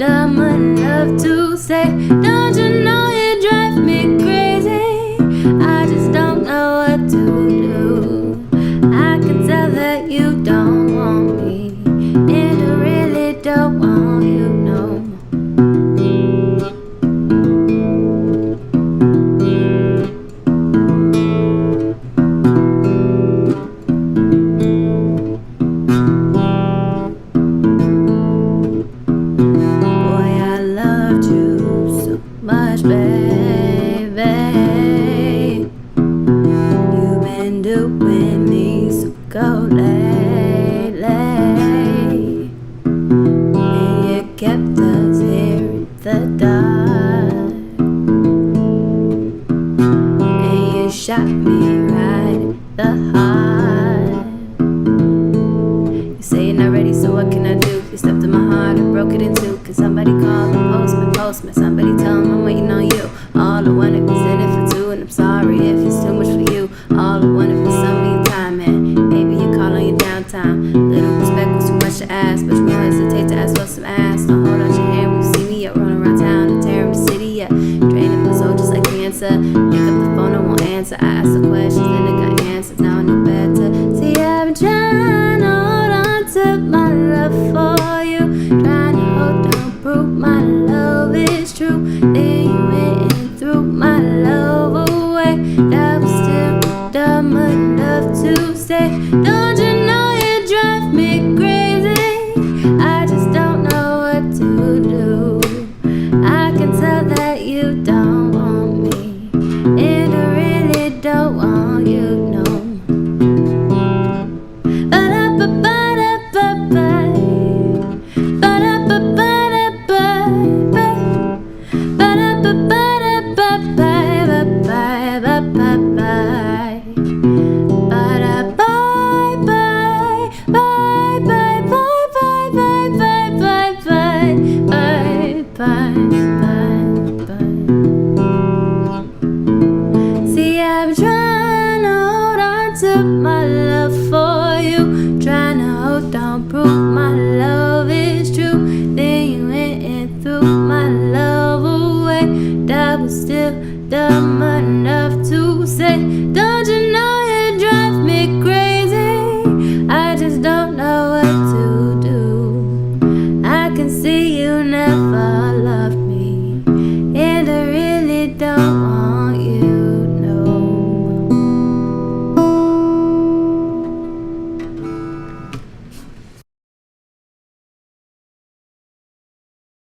dumb enough to say, don't you know you drive me crazy? I just don't know what to do. I can tell that you don't want me, and I really don't want you no more. Much, baby. You've been doing me so cold lately, and you kept us here in the dark, and you shot me right in the heart. You say you're not ready, so what can I do? You stepped in my heart and broke it in two. Can somebody call the postman, somebody tell him I'm waiting on you. All I wanted was in it for two, and I'm sorry if it's too much for you. All I wanted was some of your time, and maybe you call on your downtime. Little respect was too much to ask, but you won't hesitate to ask for some ass. Don't hold out your hand when you see me out running around town and tearing the city up, draining my soul just like cancer. Pick up the phone, I won't answer. I ask the questions, then I got answers. Now I know better. See, I've been trying to hold on to my love for you, trying to hold on, prove my love is true. Then you went and threw my love away. That was still dumb enough to say, don't you know you drive me crazy? I just don't know what to do. I can tell that you don't want me, and I really don't want you no more. See, I'm trying to hold on to my love for you, trying to hold on, prove my love is true. Then you went and threw my love away. That was still dumb enough to say,